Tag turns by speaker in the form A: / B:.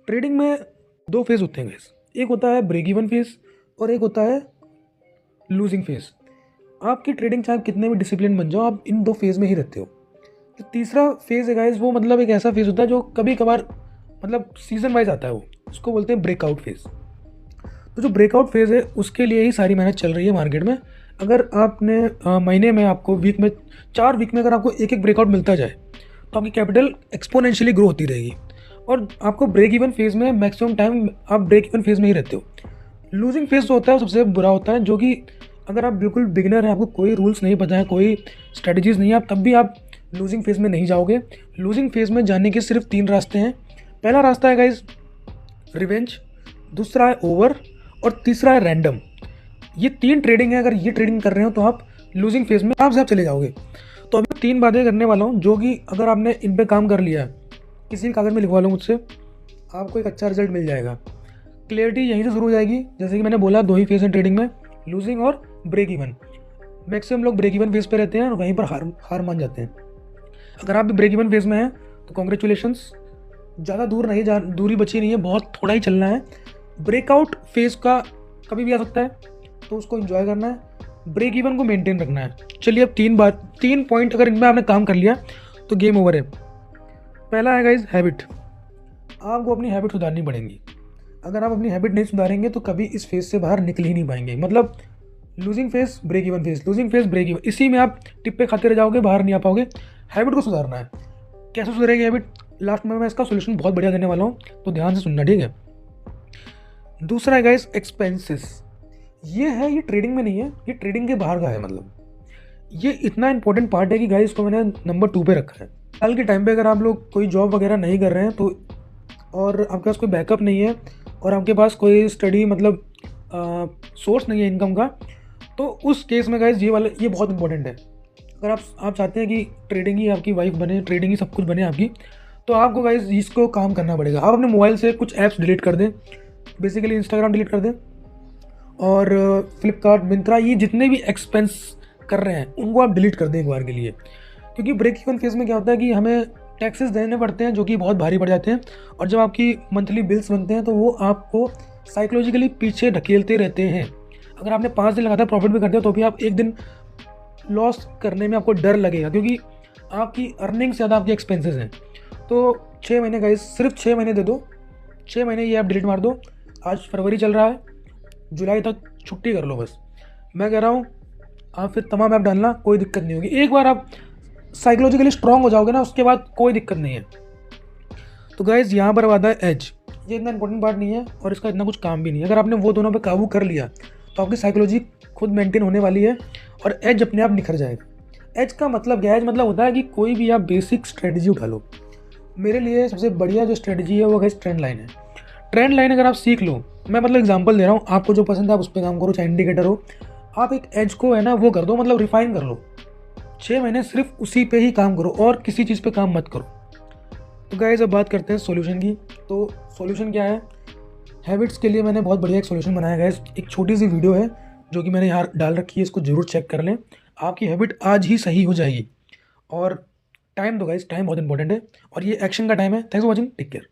A: Trading में दो phase होते हैं गाइस। एक होता है ब्रेक इवन फेज़ और एक होता है लूजिंग फेज़। आपकी ट्रेडिंग चाहे कितने भी डिसिप्लिन बन जाओ, आप इन दो फेज़ में ही रहते हो। जो तीसरा फेज़ है गाइस, वो मतलब एक ऐसा फेज़ होता है जो कभी कभार मतलब सीजन वाइज आता है, वो उसको बोलते हैं ब्रेकआउट फेज़। तो जो ब्रेकआउट फेज़ है उसके लिए ही सारी मेहनत चल रही है मार्केट में। अगर आपने महीने में, आपको वीक में, 4 वीक में अगर आपको एक एक ब्रेकआउट मिलता जाए तो आपकी कैपिटल एक्सपोनेंशियली ग्रो होती रहेगी। और आपको ब्रेक इवन फेज़ में मैक्सिमम टाइम आप ब्रेक इवन फेज़ में ही रहते हो। लूजिंग फेज़ जो होता है सबसे बुरा होता है, जो कि अगर आप बिल्कुल बिगिनर हैं, आपको कोई रूल्स नहीं पता है, कोई स्ट्रेटजीज़ नहीं है, आप तब भी आप लूजिंग फेज़ में नहीं जाओगे। लूजिंग फेज़ में जाने के सिर्फ 3 रास्ते हैं। पहला रास्ता है गाइज रिवेंज, दूसरा है ओवर और तीसरा है रैंडम। ये 3 ट्रेडिंग है। अगर ये ट्रेडिंग कर रहे हो तो आप लूजिंग फेज़ में आप चले जाओगे। तो अभी 3 बातें करने वाला हूँ जो कि अगर आपने इन पे काम कर लिया है, किसी भी कागज़ में लिखवा लो मुझसे, आपको एक अच्छा रिजल्ट मिल जाएगा। क्लियरिटी यहीं से शुरू हो जाएगी। जैसे कि मैंने बोला, 2 ही फेज़ हैं ट्रेडिंग में, लूजिंग और ब्रेक इवन। मैक्सिमम लोग ब्रेक इवन फेज़ पे रहते हैं और वहीं पर हार मान जाते हैं। अगर आप भी ब्रेक इवन फेज़ में हैं तो कॉन्ग्रेचुलेशंस, ज़्यादा दूर नहीं, दूरी बची नहीं है, बहुत थोड़ा ही चलना है। ब्रेकआउट फेज़ का कभी भी आ सकता है, तो उसको एंजॉय करना है, ब्रेक इवन को मेंटेन रखना है। चलिए अब 3 पॉइंट अगर इनमें आपने काम कर लिया तो गेम ओवर है। पहला है गाइज हैबिट। आपको अपनी हैबिट सुधारनी पड़ेगी। अगर आप अपनी हैबिट नहीं सुधारेंगे तो कभी इस फेज़ से बाहर निकल ही नहीं पाएंगे। मतलब losing phase, break even phase, losing phase, break even, इसी में आप टिप्पे खाते रह जाओगे, बाहर नहीं आ पाओगे। हैबिट को सुधारना है। कैसे सुधरेगी हैबिट? लास्ट में मैं इसका सोल्यूशन बहुत बढ़िया देने वाला हूँ, तो ध्यान से सुनना, ठीक है। दूसरा है गाइस एक्सपेंसेस। ये है, ये ट्रेडिंग में नहीं है, ये ट्रेडिंग के बाहर का है। मतलब ये इतना इंपॉर्टेंट पार्ट है कि गाइस इसको मैंने नंबर 2 पे रखा है। कल के टाइम पे अगर आप लोग कोई जॉब वगैरह नहीं कर रहे हैं तो, और आपके पास कोई बैकअप नहीं है और आपके पास कोई स्टडी मतलब सोर्स नहीं है इनकम का, तो उस केस में गाइस ये बहुत इंपॉर्टेंट है। अगर आप चाहते हैं कि ट्रेडिंग ही आपकी वाइफ बने, ट्रेडिंग ही सब कुछ बने आपकी, तो आपको गाइस इसको काम करना पड़ेगा। आप अपने मोबाइल से कुछ ऐप्स डिलीट कर दें, बेसिकली इंस्टाग्राम डिलीट कर दें और फ्लिपकार्ट, मिंत्रा, ये जितने भी एक्सपेंस कर रहे हैं उनको आप डिलीट कर दें एक बार के लिए। क्योंकि ब्रेक इवन फेज़ में क्या होता है कि हमें टैक्सेस देने पड़ते हैं जो कि बहुत भारी पड़ जाते हैं, और जब आपकी मंथली बिल्स बनते हैं तो वो आपको साइकोलॉजिकली पीछे ढकेलते रहते हैं। अगर आपने 5 दिन लगातार प्रॉफिट भी कर दिया तो भी आप एक दिन लॉस करने में आपको डर लगेगा, क्योंकि आपकी अर्निंग से ज़्यादा आपके एक्सपेंसेस हैं। तो 6 महीने गाइस, सिर्फ 6 महीने दे दो, 6 महीने ये आप डिलीट मार दो। आज फरवरी चल रहा है, जुलाई तक छुट्टी कर लो बस। मैं कह रहा हूँ आप फिर तमाम ऐप डालना, कोई दिक्कत नहीं होगी। एक बार आप साइकोलॉजिकली स्ट्रांग हो जाओगे ना, उसके बाद कोई दिक्कत नहीं है। तो गाइज यहाँ पर आता है एज। ये इतना इंपॉर्टेंट पार्ट नहीं है और इसका इतना कुछ काम भी नहीं है। अगर आपने वो दोनों पे काबू कर लिया तो आपकी साइकोलॉजी खुद मेंटेन होने वाली है और एज अपने आप निखर जाएगा। एज का मतलब क्या है? एज मतलब होता है कि कोई भी आप बेसिक स्ट्रेटजी उठा लो। मेरे लिए सबसे बढ़िया जो स्ट्रेटजी है वो गाइज ट्रेंड लाइन है। ट्रेंड लाइन अगर आप सीख लो, मैं मतलब एग्जांपल दे रहा हूँ, आपको जो पसंद है आप उस पर काम करो, चाहे इंडिकेटर हो, आप एक एज को है ना वो कर दो, मतलब रिफाइन कर लो। 6 महीने सिर्फ उसी पे ही काम करो और किसी चीज़ पे काम मत करो। तो गाइस अब बात करते हैं सॉल्यूशन की। तो सॉल्यूशन क्या है? हैबिट्स के लिए मैंने बहुत बढ़िया एक सॉल्यूशन बनाया गाइस। एक छोटी सी वीडियो है जो कि मैंने यहाँ डाल रखी है, इसको जरूर चेक कर लें। आपकी हैबिट आज ही सही हो जाएगी। और टाइम दो गाइस, टाइम बहुत इंपॉर्टेंट है और ये एक्शन का टाइम है। Thanks for watching, take care.